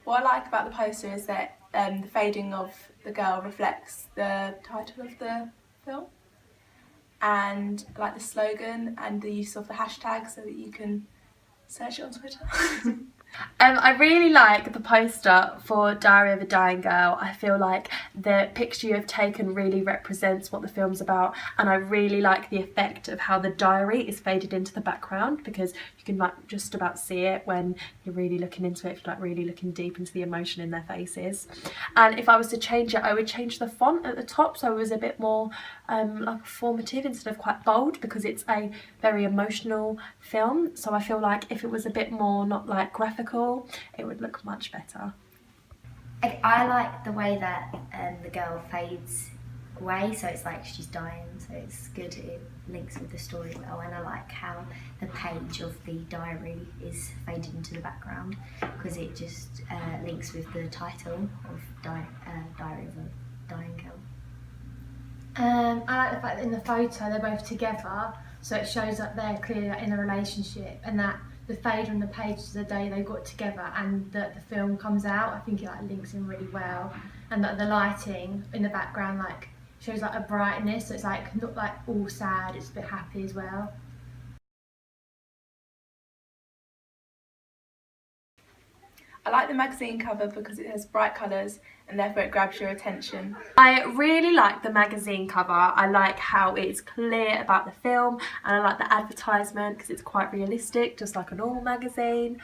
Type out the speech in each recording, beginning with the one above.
What I like about the poster is that the fading of the girl reflects the title of the film, and I like the slogan and the use of the hashtag so that you can search it on Twitter. I really like the poster for Diary of a Dying Girl. I feel like the picture you have taken really represents what the film's about, and I really like the effect of how the diary is faded into the background, because you can like just about see it when you're really looking into it, if you're like really looking deep into the emotion in their faces. And if I was to change it, I would change the font at the top so it was a bit more like formative instead of quite bold, because it's a very emotional film. So I feel like if it was a bit more not like graphical, it would look much better. I like the way that the girl fades away, so it's like she's dying, so it's good, it links with the story well, and I like how the page of the diary is faded into the background, because it just links with the title of Diary of a Dying Girl. I like the fact that in the photo they're both together, so it shows that they're clearly in a relationship, and that the fade on the page is the day they got together and that the film comes out. I think it like links in really well, and that the lighting in the background like shows like a brightness, so it's like not like all sad, it's a bit happy as well. I like the magazine cover because it has bright colours and therefore it grabs your attention. I really like the magazine cover. I like how it's clear about the film, and I like the advertisement because it's quite realistic, just like a normal magazine.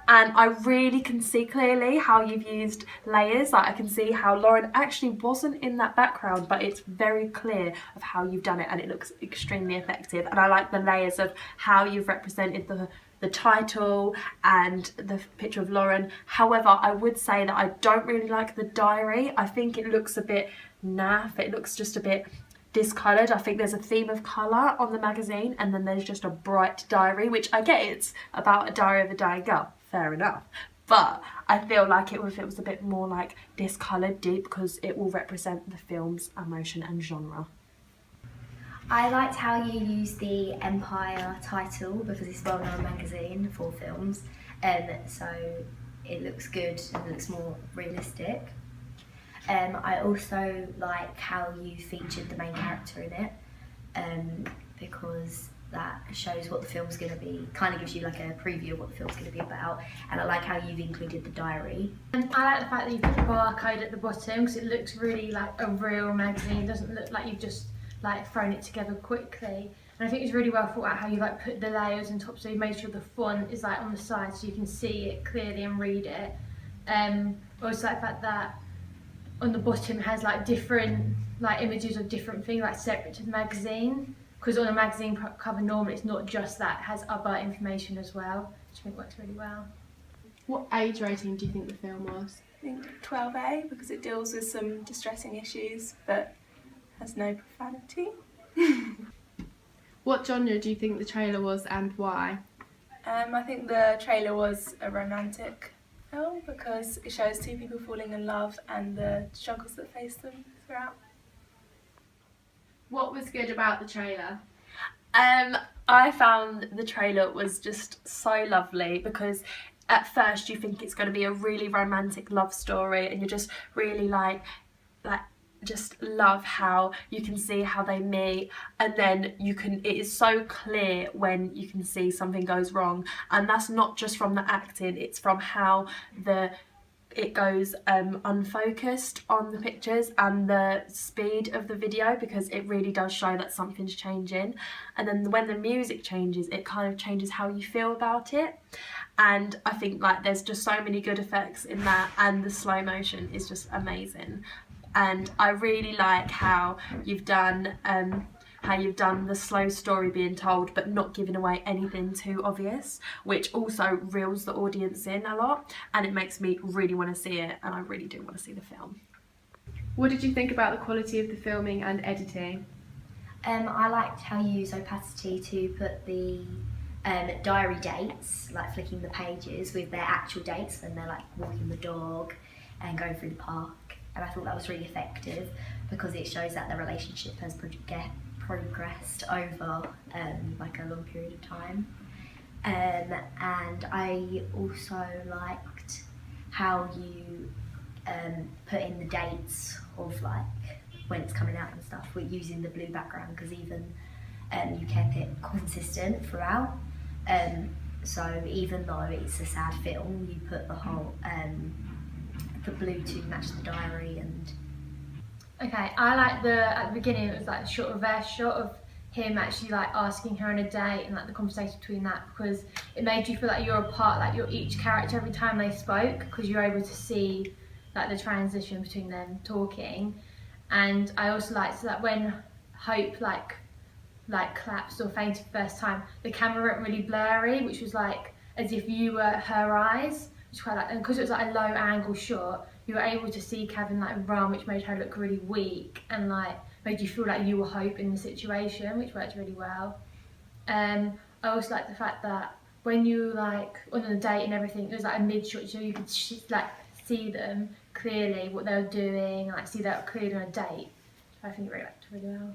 And I really can see clearly how you've used layers. Like I can see how Lauren actually wasn't in that background, but it's very clear of how you've done it, and it looks extremely effective. And I like the layers of how you've represented the title and the picture of Lauren. However, I would say that I don't really like the diary. I think it looks a bit naff. It looks just a bit discoloured. I think there's a theme of colour on the magazine, and then there's just a bright diary, which I get it's about a diary of a dying girl, fair enough, but I feel like if it was a bit more like discoloured, deep, because it will represent the film's emotion and genre. I liked how you used the Empire title because it's a well-known magazine for films, so it looks good and looks more realistic. I also like how you featured the main character in it, because that shows what the film's going to be, kind of gives you like a preview of what the film's going to be about, and I like how you've included the diary. And I like the fact that you put the barcode at the bottom because it looks really like a real magazine. It doesn't look like you've just like thrown it together quickly. And I think it's really well thought out how you like put the layers on top, so you made sure the font is like on the side so you can see it clearly and read it. Also like the fact that on the bottom it has like different like images of different things like separate to the magazine, because on a magazine cover normally it's not just that, it has other information as well, which I think works really well. What age rating do you think the film was? I think 12A because it deals with some distressing issues but has no profanity. What genre do you think the trailer was, and why? I think the trailer was a romantic film because it shows two people falling in love and the struggles that face them throughout. What was good about the trailer? I found the trailer was just so lovely because at first you think it's going to be a really romantic love story, and you're just really like just love how you can see how they meet, and then it is so clear when you can see something goes wrong, and that's not just from the acting, it's from how it goes unfocused on the pictures and the speed of the video, because it really does show that something's changing, and then when the music changes it kind of changes how you feel about it. And I think like there's just so many good effects in that, and the slow motion is just amazing. And I really like how you've done the slow story being told but not giving away anything too obvious, which also reels the audience in a lot, and it makes me really want to see it, and I really do want to see the film. What did you think about the quality of the filming and editing? I liked how you use opacity to put the diary dates, like flicking the pages with their actual dates when they're like walking the dog and going through the park, and I thought that was really effective because it shows that the relationship has progressed over like a long period of time. And I also liked how you put in the dates of like when it's coming out and stuff with using the blue background, because even you kept it consistent throughout. So even though it's a sad film, you put the whole the blue to match the diary. And Okay, I like at the beginning it was like a short reverse shot of him actually like asking her on a date, and like the conversation between that, because it made you feel like you're a part, like you're each character every time they spoke, because you're able to see like the transition between them talking. And I also liked that when Hope like collapsed or fainted the first time, the camera went really blurry, which was like as if you were her eyes, which quite like, and because it was like a low angle shot, you were able to see Kevin like run, which made her look really weak and like made you feel like you were Hope in the situation, which worked really well. I also like the fact that when you like on the date and everything, it was like a mid shot, so you could like see them clearly what they were doing, and like see that clearly on a date. I think it really worked really well.